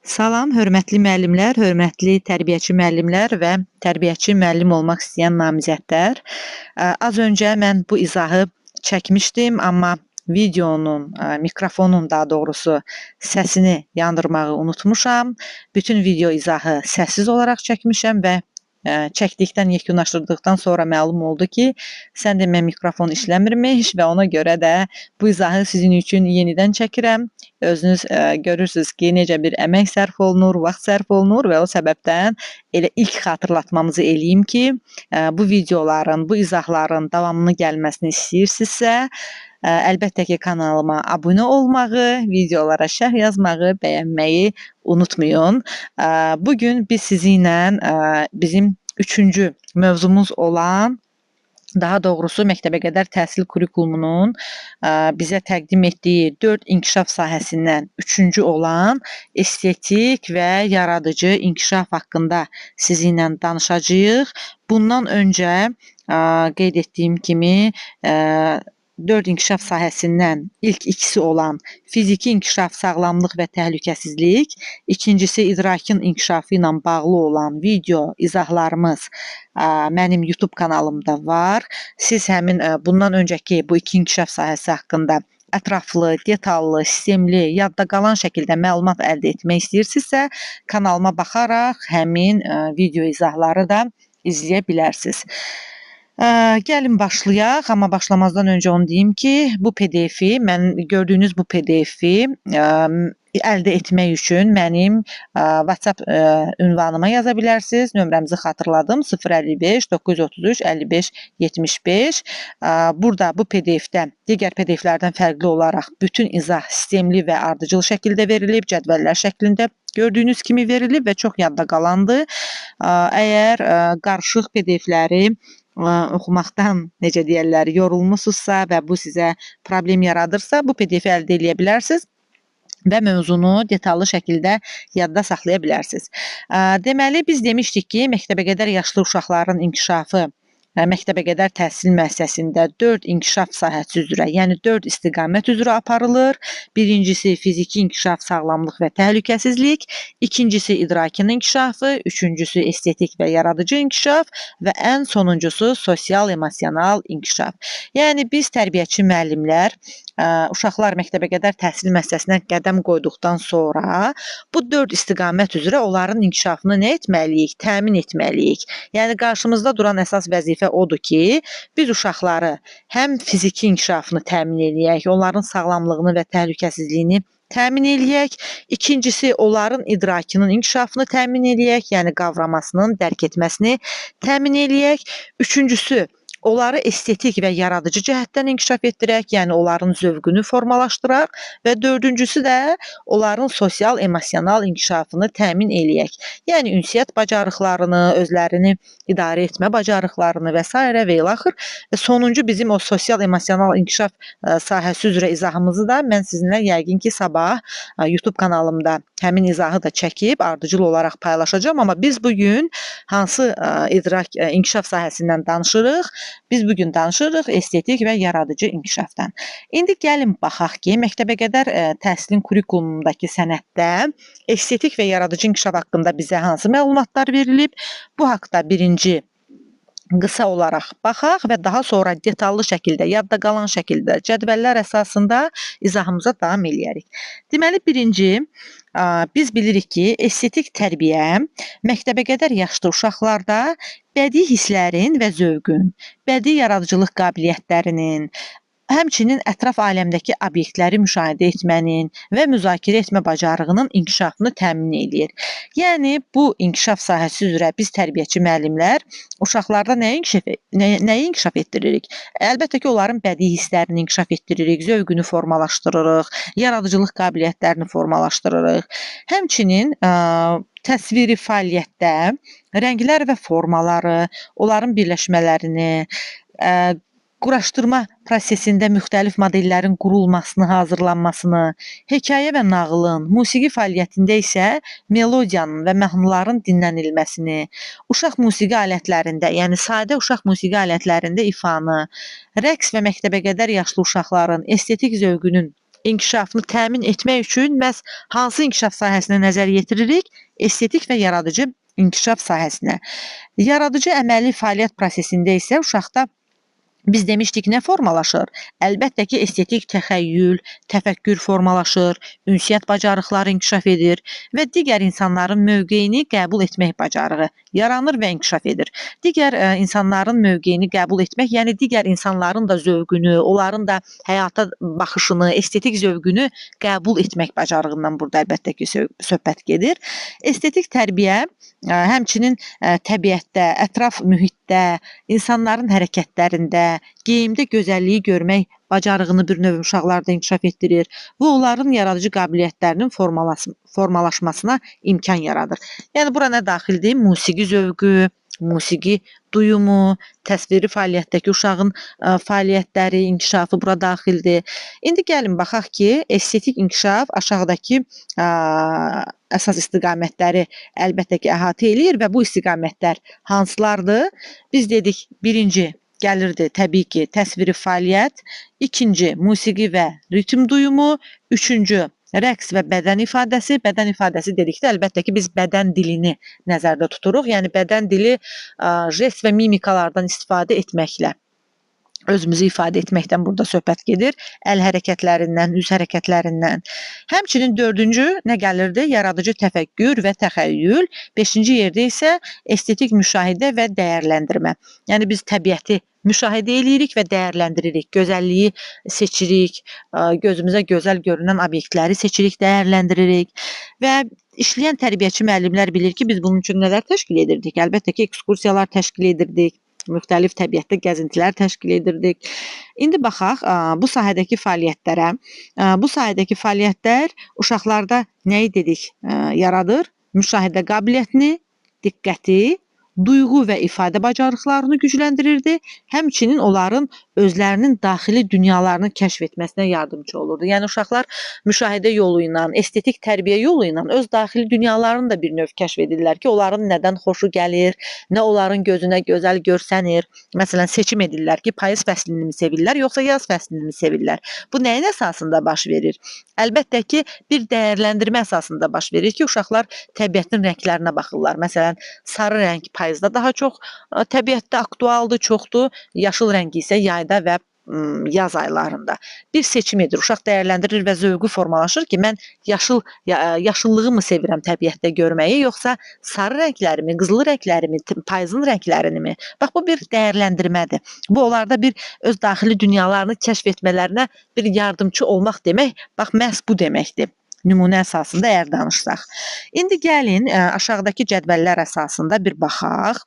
Salam, hörmətli müəllimlər, hörmətli tərbiyəçi müəllimlər və tərbiyəçi müəllim olmaq istəyən namizədlər. Az öncə mən bu izahı çəkmişdim, amma videonun, mikrofonun daha doğrusu səsini yandırmağı unutmuşam. Bütün video izahı səssiz olaraq çəkmişəm və çəkdikdən, yekunlaşdırdıqdan sonra məlum oldu ki, sən demə mikrofon işləmirmiş və ona görə də bu izahı sizin üçün yenidən çəkirəm. Özünüz görürsünüz ki, necə bir əmək sərf olunur, vaxt sərf olunur və o səbəbdən elə ilk xatırlatmamızı eləyim ki, bu videoların, bu izahların davamını gəlməsini istəyirsinizsə, əlbəttə ki, kanalıma abunə olmağı, videolara şərh yazmağı, bəyənməyi unutmayın. Bugün biz sizinlə bizim 3-cü mövzumuz olan, daha doğrusu məktəbəqədər təhsil kurikulumunun bizə təqdim etdiyi 4 inkişaf sahəsindən 3-cü olan estetik və yaradıcı inkişaf haqqında sizinlə danışacağıq. Bundan öncə qeyd etdiyim kimi 4 inkişaf sahəsindən ilk ikisi olan fiziki inkişaf, sağlamlıq və təhlükəsizlik, ikincisi idrakın inkişafı ilə bağlı olan video izahlarımız mənim YouTube kanalımda var. Siz həmin bundan öncəki bu iki inkişaf sahəsi haqqında ətraflı, detallı, sistemli, yadda qalan şəkildə məlumat əldə etmək istəyirsinizsə, kanalıma baxaraq həmin video izahları da izləyə bilərsiniz. Gəlin başlayaq, amma başlamazdan öncə onu deyim ki, bu PDF-i, gördüyünüz bu PDF-i əldə etmək üçün mənim WhatsApp ünvanıma yaza bilərsiniz. Nömrəmizi xatırladım. 055 933 55 75. Burada bu PDF-də digər PDF-lərdən fərqli olaraq bütün izah sistemli və ardıcıl şəkildə verilib, cədvəllər şəklində gördüyünüz kimi verilib və çox yadda qalandır. Əgər qarışıq PDF-ləri oxumaqdan, necə deyərlər, yorulmusunuzsa və bu sizə problem yaradırsa, bu PDF-i əldə edə bilərsiniz və mövzunu detallı şəkildə yadda saxlaya bilərsiniz. Deməli, biz demişdik ki, məktəbəqədər yaşlı uşaqların inkişafı məktəbəqədər təhsil müəssisəsində 4 inkişaf sahəsi üzrə, yəni 4 istiqamət üzrə aparılır. Birincisi fiziki inkişaf, sağlamlıq və təhlükəsizlik, ikincisi idrakın inkişafı, üçüncüsü estetik və yaradıcı inkişaf və ən sonuncusu sosial-emosional inkişaf. Yəni biz tərbiyəçi müəllimlər uşaqlar məktəbəqədər təhsil müəssisəsinə qədəm qoyduqdan sonra bu 4 istiqamət üzrə onların inkişafını nə etməliyik? Təmin etməliyik. Yəni qarşımızda duran əsas vəzifə odur ki, biz uşaqları həm fiziki inkişafını təmin eləyək, onların sağlamlığını və təhlükəsizliyini təmin eləyək. İkincisi, onların idrakının inkişafını təmin eləyək, yəni qavramasının, dərk etməsini təmin eləyək. Üçüncüsü, onları estetik və yaradıcı cəhətdən inkişaf etdirək, yəni onların zövqünü formalaşdıraq və dördüncüsü də onların sosial-emosional inkişafını təmin eləyək. Yəni ünsiyyət bacarıqlarını, özlərini idarə etmə bacarıqlarını və s. və ilaxır. Və sonuncu bizim o sosial-emosional inkişaf sahəsi üzrə izahımızı da mən sizinlə yəqin ki, sabah YouTube kanalımda həmin izahı da çəkib ardıcıl olaraq paylaşacağım. Amma biz bugün hansı idrak inkişaf sahəsindən danışırıq? Biz bugün danışırıq estetik və yaradıcı inkişafdan. İndi gəlin baxaq ki, məktəbəqədər təhsilin kurikulumundakı sənəddə estetik və yaradıcı inkişaf haqqında bizə hansı məlumatlar verilib? Bu haqda birinci qısa olaraq baxaq və daha sonra detallı şəkildə, yadda qalan şəkildə, cədvəllər əsasında izahımıza davam eləyərik. Deməli, birinci, biz bilirik ki, estetik tərbiyə məktəbəqədər yaşlı uşaqlarda bədii hisslərin və zövqün, bədii yaradıcılıq qabiliyyətlərinin, həmçinin ətraf aləmdəki obyektləri müşahidə etmənin və müzakirə etmə bacarığının inkişafını təmin eləyir. Yəni, bu inkişaf sahəsi üzrə biz tərbiyəçi müəllimlər uşaqlarda nəyi inkişaf etdiririk? Əlbəttə ki, onların bədii hisslərini inkişaf etdiririk, zövqünü formalaşdırırıq, yaradıcılıq qabiliyyətlərini formalaşdırırıq. Həmçinin təsviri fəaliyyətdə rənglər və formaları, onların birləşmələrini, quraşdırma prosesində müxtəlif modellərin qurulmasını, hazırlanmasını, hekayə və nağılın, musiqi fəaliyyətində isə melodiyanın və məhnəların dinlənilməsini, uşaq musiqi alətlərində, yəni sadə uşaq musiqi alətlərində ifanı, rəqs və məktəbəqədər yaşlı uşaqların estetik zövqünün inkişafını təmin etmək üçün məhz hansı inkişaf sahəsinə nəzər yetiririk? Estetik və yaradıcı inkişaf sahəsinə. Yaradıcı əməli fəaliyyət prosesində isə uşaqda biz demişdik nə formalaşır? Əlbəttə ki, estetik təxəyyül, təfəkkür formalaşır, ünsiyyət bacarıqları inkişaf edir və digər insanların mövqeyini qəbul etmək bacarığı yaranır və inkişaf edir. Digər insanların mövqeyini qəbul etmək, yəni digər insanların da zövqünü, onların da həyata baxışını, estetik zövqünü qəbul etmək bacarığından burada əlbəttə ki, söhbət gedir. Estetik tərbiyə həmçinin təbiətdə, ətraf mühitdə, insanların hərəkətlərində, geyimdə gözəlliyi görmək bacarığını bir növ uşaqlarda inkişaf etdirir və onların yaradıcı qabiliyyətlərinin formalaşmasına imkan yaradır. Yəni bura nə daxildir? Musiqi zövqü, musiqi duyumu, təsviri fəaliyyətdəki uşağın fəaliyyətləri, inkişafı bura daxildir. İndi gəlin baxaq ki, estetik inkişaf aşağıdakı əsas istiqamətləri əlbəttə ki, əhatə eləyir və bu istiqamətlər hansılardır? Biz dedik, birinci gəlirdi təbii ki, təsviri fəaliyyət, ikinci musiqi və ritm duyumu, üçüncü rəqs və bədən ifadəsi dedikdə əlbəttə ki, biz bədən dilini nəzərdə tuturuq. Yəni bədən dili jest və mimikalardan istifadə etməklə özümüzü ifadə etməkdən burada söhbət gedir. Əl hərəkətlərindən, üz hərəkətlərindən. Həmçinin dördüncü nə gəlirdi? Yaradıcı təfəkkür və təxəyyül. Beşinci yerdə isə estetik müşahidə və dəyərləndirmə. Yəni biz təbiəti müşahidə eləyirik və dəyərləndiririk. Gözəlliyi seçirik, gözümüzə gözəl görünən obyektləri seçirik, dəyərləndiririk və işləyən tərbiyəçi müəllimlər bilir ki, biz bunun üçün nələr təşkil edirdik? Əlbəttə ki, ekskursiyalar təşkil edirdik, müxtəlif təbiətdə gəzintilər təşkil edirdik. İndi baxaq bu sahədəki fəaliyyətlərə. Bu sahədəki fəaliyyətlər uşaqlarda nəyi dedik yaradır? Müşahidə qabiliyyətini, diqqəti, duyğu və ifadə bacarıqlarını gücləndirirdi. Həmçinin onların özlərinin daxili dünyalarını kəşf etməsinə yardımcı olurdu. Yəni uşaqlar müşahidə yolu ilə, estetik tərbiyə yolu ilə öz daxili dünyalarını da bir növ kəşf edirlər ki, onların nədən xoşu gəlir, nə onların gözünə gözəl görsənir. Məsələn, seçim edirlər ki, payız fəslini mi sevirlər, yoxsa yaz fəslini mi sevirlər? Bu nəyin əsasında baş verir? Əlbəttə ki, bir dəyərləndirmə əsasında baş verir ki, uşaqlar təbiətin rənglərinə baxırlar. Məsələn, sarı rəng payızda daha çox təbiətdə aktualdır, çoxdur. Yaşıl rəngi isə yayda və yaz aylarında. Bir seçim edir, uşaq dəyərləndirir və zövqü formalaşır ki, mən yaşıllığı mı sevirəm təbiətdə görməyi, yoxsa sarı rənglərimi, qızılı rənglərimi, payızın rənglərini mi? Bax, bu bir dəyərləndirmədir. Bu, onlarda bir öz daxili dünyalarını kəşf etmələrinə bir yardımcı olmaq demək, bax, məhz bu deməkdir. Nümunə əsasında əgər danışsaq. İndi gəlin aşağıdakı cədvəllər əsasında bir baxaq.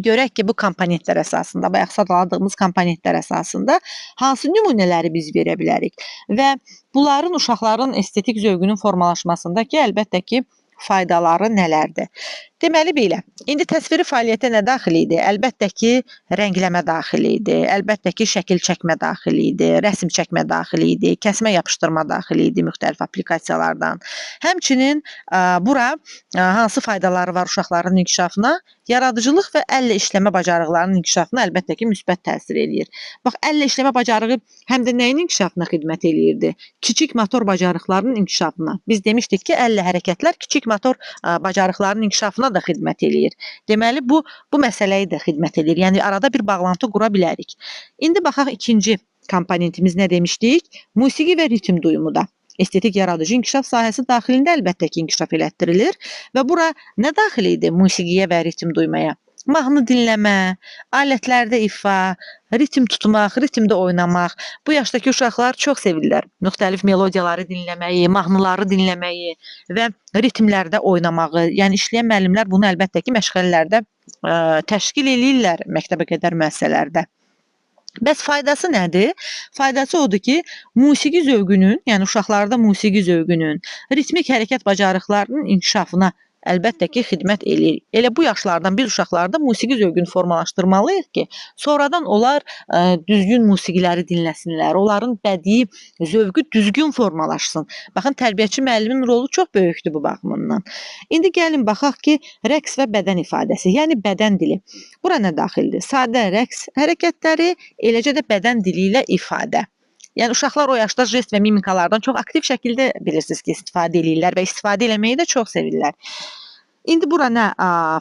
Görək ki, bu komponentlər əsasında, bayaq sadaladığımız komponentlər əsasında hansı nümunələri biz verə bilərik və bunların uşaqların estetik zövqünün formalaşmasında ki, əlbəttə ki, faydaları nələrdir? Deməli belə, indi təsviri fəaliyyətə nə daxil idi? Əlbəttə ki, rəngləmə daxil idi, əlbəttə ki, şəkil çəkmə daxil idi, rəsm çəkmə daxil idi, kəsmə yapışdırma daxil idi müxtəlif aplikasiyalardan. Həmçinin bura hansı faydaları var uşaqların inkişafına? Yaradıcılıq və əllə işləmə bacarıqlarının inkişafına əlbəttə ki, müsbət təsir eləyir. Bax, əllə işləmə bacarığı həm də nəyin inkişafına xidmət eləyirdi? Kiçik motor bacarıqlarının inkişafına. Biz demişdik ki, əllə hərəkətlər kiçik motor bacarıqlarının inkişafına da xidmət eləyir. Deməli, bu məsələyə də xidmət eləyir. Yəni, arada bir bağlantı qura bilərik. İndi baxaq, ikinci komponentimiz nə demişdik? Musiqi və ritm duyumu da. Estetik yaradıcı inkişaf sahəsi daxilində əlbəttə ki, inkişaf elətdirilir və bura nə daxil idi musiqiyə və ritm duymaya? Mahnı dinləmə, alətlərdə ifa, ritm tutmaq, ritmdə oynamaq. Bu yaşdakı uşaqlar çox sevirlər. Müxtəlif melodiyaları dinləməyi, mahnıları dinləməyi və ritmlərdə oynamağı. Yəni, işləyən müəllimlər bunu əlbəttə ki, məşğələlərdə təşkil eləyirlər məktəbə qədər müəssisələrdə. Bəs faydası nədir? Faydası odur ki, musiqi zövqünün, yəni uşaqlarda musiqi zövqünün, ritmik hərəkət bacarıqlarının inkişafına əlbəttə ki, xidmət eləyir. Elə bu yaşlardan biz uşaqlarda musiqi zövqünü formalaşdırmalıyıq ki, sonradan onlar düzgün musiqiləri dinləsinlər, onların bədii zövqü düzgün formalaşsın. Baxın, tərbiyəçi müəllimin rolu çox böyükdür bu baxımından. İndi gəlin baxaq ki, rəqs və bədən ifadəsi, yəni bədən dili. Bura nə daxildir? Sadə rəqs hərəkətləri, eləcə də bədən dili ilə ifadə. Yəni uşaqlar o yaşda jest və mimikalardan çox aktiv şəkildə bilirsiniz ki, istifadə edirlər və istifadə eləməyi də çox sevirlər. İndi bura nə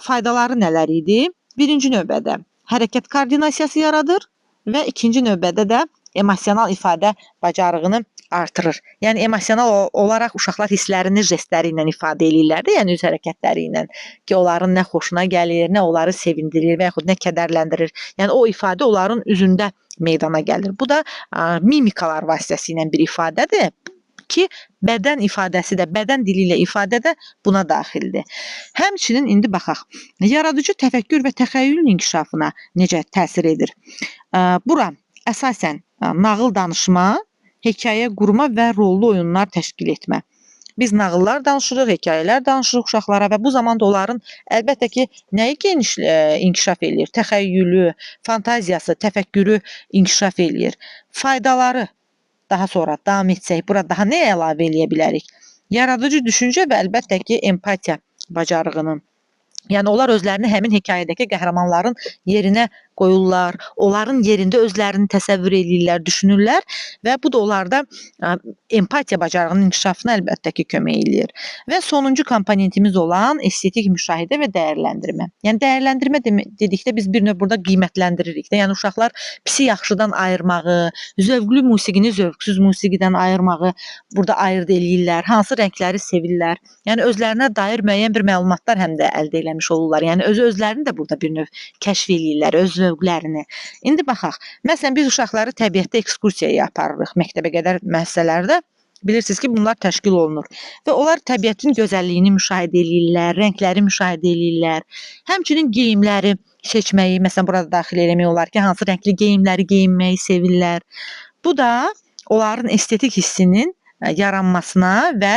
faydaları nələr idi? Birinci növbədə hərəkət koordinasiyası yaradır və ikinci növbədə də emosional ifadə bacarığını artırır. Yəni emosional olaraq uşaqlar hisslərini jestləri ilə ifadə edirlər də, yəni üz hərəkətləri ilə ki, onların nə xoşuna gəlir, nə onları sevindirir və yaxud nə kədərləndirir. Yəni o ifadə onların üzündə meydana gəlir. Bu da mimikalar vasitəsilə bir ifadədir ki, bədən ifadəsi də, bədən dili ilə ifadə də buna daxildir. Həmçinin indi baxaq, yaradıcı təfəkkür və təxəyyülün inkişafına necə təsir edir? Bura əsasən nağıl danışma, hekayə qurma və rollu oyunlar təşkil etmə. Biz nağıllar danışırıq, hekayələr danışırıq uşaqlara və bu zamanda onların əlbəttə ki, nəyi geniş inkişaf eləyir? Təxəyyülü, fantaziyası, təfəkkürü inkişaf eləyir. Faydaları daha sonra davam etsək, burada daha nə əlavə eləyə bilərik? Yaradıcı düşüncə və əlbəttə ki, empatiya bacarığını. Yəni onlar özlərini həmin hekayədəki qəhrəmanların yerinə qoyurlar, onların yerində özlərini təsəvvür edirlər, düşünürlər və bu da onlarda empatiya bacarığının inkişafına əlbəttə ki, kömək eləyir. Və sonuncu komponentimiz olan estetik müşahidə və dəyərləndirmə. Yəni dəyərləndirmə dedikdə biz bir növ burada qiymətləndiririk də. Yəni uşaqlar pisi yaxşıdan ayırmağı, zövqlü musiqini zövqsüz musiqidən ayırmağı burada ayırd eləyirlər, hansı rəngləri sevirlər. Yəni özlərinə dair müəyyən bir məlumatlar həm də əldə eləmiş olurlar. Yəni özlərini də burada bir növ kəşf eləyirlər, öz zövqlərini. İndi baxaq. Məsələn, biz uşaqları təbiətdə ekskursiyaya aparırıq məktəbə qədər müəssisələrdə. Bilirsiniz ki, bunlar təşkil olunur və onlar təbiətin gözəlliyini müşahidə edirlər, rəngləri müşahidə edirlər. Həmçinin geyimləri seçməyi, məsələn, burada daxil eləmək olar ki, hansı rəngli geyimləri geyinməyi sevirlər. Bu da onların estetik hissinin yaranmasına və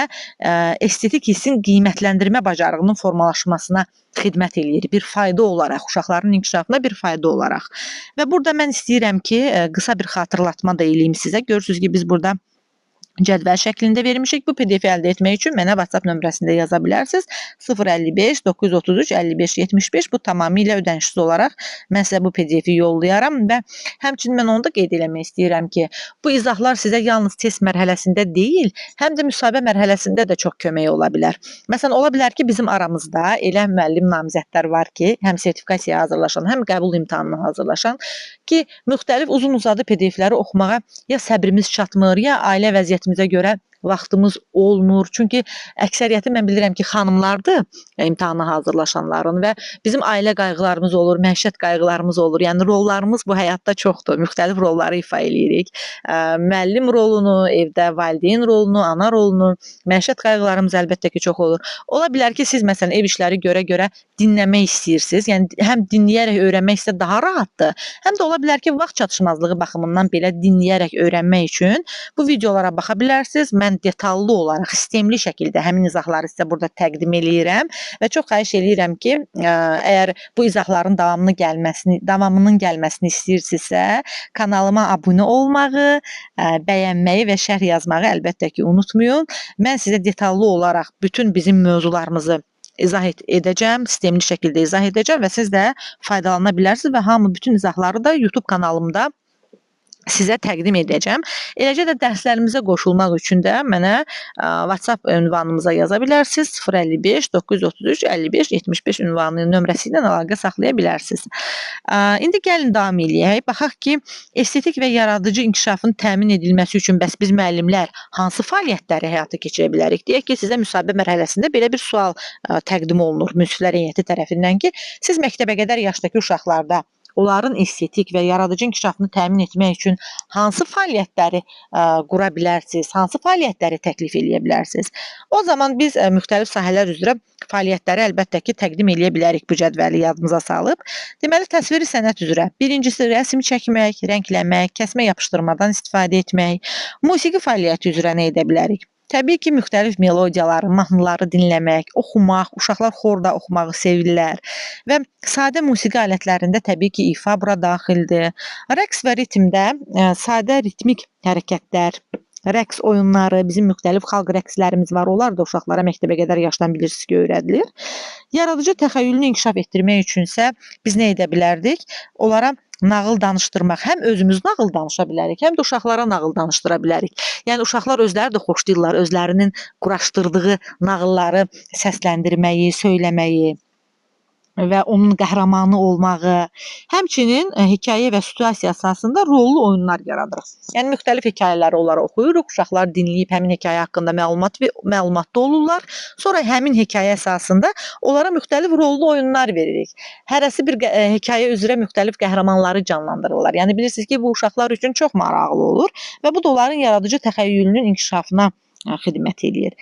estetik hissin qiymətləndirmə bacarığının formalaşmasına xidmət eləyir. Bir fayda olaraq, uşaqların inkişafına bir fayda olaraq. Və burada mən istəyirəm ki, qısa bir xatırlatma da eləyim sizə. Görürsünüz ki, biz burada cədvəl şəklində vermişik. Bu PDF-i əldə etmək üçün mənə WhatsApp nömrəsində yaza bilərsiniz. 055 933 55 75. Bu tamamilə ödənişsiz olaraq mən sizə bu PDF-i yollayaram və həmçinin mən onu da qeyd eləmək istəyirəm ki, bu izahlar sizə yalnız test mərhələsində deyil, həm də müsahibə mərhələsində də çox kömək ola bilər. Məsələn, ola bilər ki, bizim aramızda elə müəllim namizədlər var ki, həm sertifikasiyaya hazırlaşan, həm qəbul imtahanına hazırlaşan ki, müxtəlif uzun-uzadı PDF-ləri oxumağa ya səbrimiz çatmır, ya ailə vəziyyətimizə görə vaxtımız olmur. Çünki əksəriyyəti mən bilirəm ki, xanımlardır imtahana hazırlaşanların və bizim ailə qayğılarımız olur, məişət qayğılarımız olur. Yəni rollarımız bu həyatda çoxdur. Müxtəlif rolları ifa eləyirik. Müəllim rolunu, evdə valideyn rolunu, ana rolunu, məişət qayğılarımız əlbəttə ki, çox olur. Ola bilər ki, siz məsələn ev işləri görə-görə dinləmək istəyirsiniz. Yəni həm dinləyərək öyrənmək isə daha rahatdır. Həm də ola bilər ki, vaxt çatışmazlığı baxımından belə dinləyərək öyrənmək üçün bu videolara baxa bilərsiniz. Mən detallı olaraq, sistemli şəkildə həmin izahları sizə burada təqdim eləyirəm və çox xahiş eləyirəm ki, əgər bu izahların davamının gəlməsini istəyirsinizsə, kanalıma abunə olmağı, bəyənməyi və şərh yazmağı əlbəttə ki, unutmayın. Mən sizə detallı olaraq bütün bizim mövzularımızı izah edəcəm, sistemli şəkildə izah edəcəm və siz də faydalana bilərsiniz və hamı bütün izahları da YouTube kanalımda sizə təqdim edəcəm. Eləcə də dərslərimizə qoşulmaq üçün də mənə WhatsApp ünvanımıza yaza bilərsiniz. 055 933 55 75 ünvanı nömrəsi ilə əlaqə saxlaya bilərsiniz. İndi gəlin davam eləyək. Baxaq ki, estetik və yaradıcı inkişafın təmin edilməsi üçün bəs biz müəllimlər hansı fəaliyyətləri həyata keçirə bilərik? Deyək ki, sizə müsahibə mərhələsində belə bir sual təqdim olunur münsiflər heyəti tərəfindən ki, siz məktəbə qədər yaşdakı uşaqlarda onların estetik və yaradıcı inkişafını təmin etmək üçün hansı fəaliyyətləri qura bilərsiniz, hansı fəaliyyətləri təklif eləyə bilərsiniz? O zaman biz müxtəlif sahələr üzrə fəaliyyətləri əlbəttə ki, təqdim eləyə bilərik bu cədvəli yadımıza salıb. Deməli, təsviri sənət üzrə birincisi rəsm çəkmək, rəngləmək, kəsmə yapışdırmadan istifadə etmək, musiqi fəaliyyəti üzrə nə edə bilərik? Təbii ki, müxtəlif melodiyaları, mahnıları dinləmək, oxumaq, uşaqlar xorda oxumağı sevirlər və sadə musiqi alətlərində təbii ki, ifa bura daxildir. Rəqs və ritmdə sadə ritmik hərəkətlər, rəqs oyunları, bizim müxtəlif xalq rəqslərimiz var. Onlar da uşaqlara məktəbə qədər yaşdan bilirsiniz ki, öyrədilir. Yaradıcı təxəyyülünü inkişaf etdirmək üçünsə biz nə edə bilərdik? Onlara nağıl danışdırmaq, həm özümüz nağıl danışa bilərik, həm də uşaqlara nağıl danışdıra bilərik. Yəni uşaqlar özləri də xoşlayırlar özlərinin quraşdırdığı nağılları səsləndirməyi, söyləməyi və onun qəhrəmanı olmağı, həmçinin hekayə və situasiya əsasında rollu oyunlar yaradırıq. Yəni müxtəlif hekayələri onlara oxuyuruq, uşaqlar dinləyib həmin hekayə haqqında məlumatlı olurlar. Sonra həmin hekayə əsasında onlara müxtəlif rollu oyunlar veririk. Hərəsi bir hekayə üzrə müxtəlif qəhrəmanları canlandırırlar. Yəni bilirsiniz ki, bu uşaqlar üçün çox maraqlı olur və bu da onların yaradıcı təxəyyülünün inkişafına xidmət eləyir.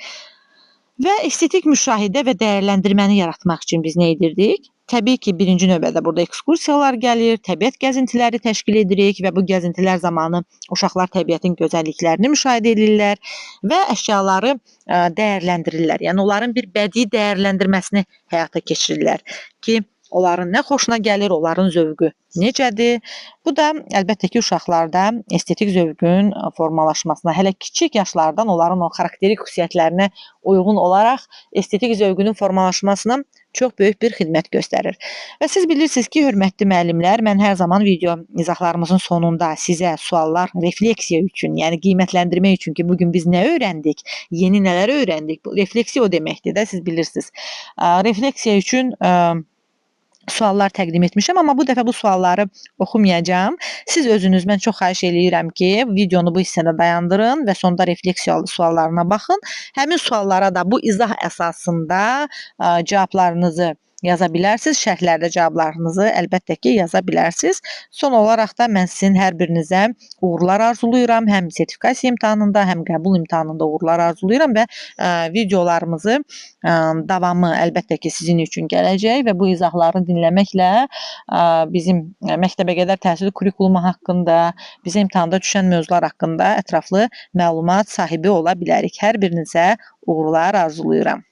Və estetik müşahidə və dəyərləndirməni yaratmaq üçün biz nə edirdik? Təbii ki, birinci növbədə burada ekskursiyalar gəlir, təbiət gəzintiləri təşkil edirik və bu gəzintilər zamanı uşaqlar təbiətin gözəlliklərini müşahidə edirlər və əşyaları dəyərləndirirlər. Yəni onların bir bədii dəyərləndirməsini həyata keçirirlər ki, onların nə xoşuna gəlir, onların zövqü necədir? Bu da əlbəttə ki, uşaqlarda estetik zövqün formalaşmasına, hələ kiçik yaşlardan onların o xarakterik xüsusiyyətlərinə uyğun olaraq estetik zövqünün formalaşmasına çox böyük bir xidmət göstərir. Və siz bilirsiniz ki, hörmətli müəllimlər, mən hər zaman video izahlarımızın sonunda sizə suallar refleksiya üçün, yəni qiymətləndirmək üçün ki, bugün biz nə öyrəndik, yeni nələr öyrəndik? Bu refleksiya o deməkdir də, siz bilirsiniz. Refleksiya üçün suallar təqdim etmişəm, amma bu dəfə bu sualları oxumayacağam. Siz özünüz, mən çox xahiş eləyirəm ki, videonu bu hissədə dayandırın və sonda refleksiyalı suallarına baxın. Həmin suallara da bu izah əsasında cavablarınızı yaza bilərsiniz. Şərhlərdə cavablarınızı əlbəttə ki, yaza bilərsiniz. Son olaraq da mən sizin hər birinizə uğurlar arzuluyuram. Həm sertifikasiya imtahanında, həm qəbul imtahanında uğurlar arzuluyuram və videolarımızı davamı əlbəttə ki, sizin üçün gələcək və bu izahları dinləməklə bizim məktəbəqədər təhsil kurikulumu haqqında, bizə imtahanda düşən mövzular haqqında ətraflı məlumat sahibi ola bilərik. Hər birinizə uğurlar arzuluyuram.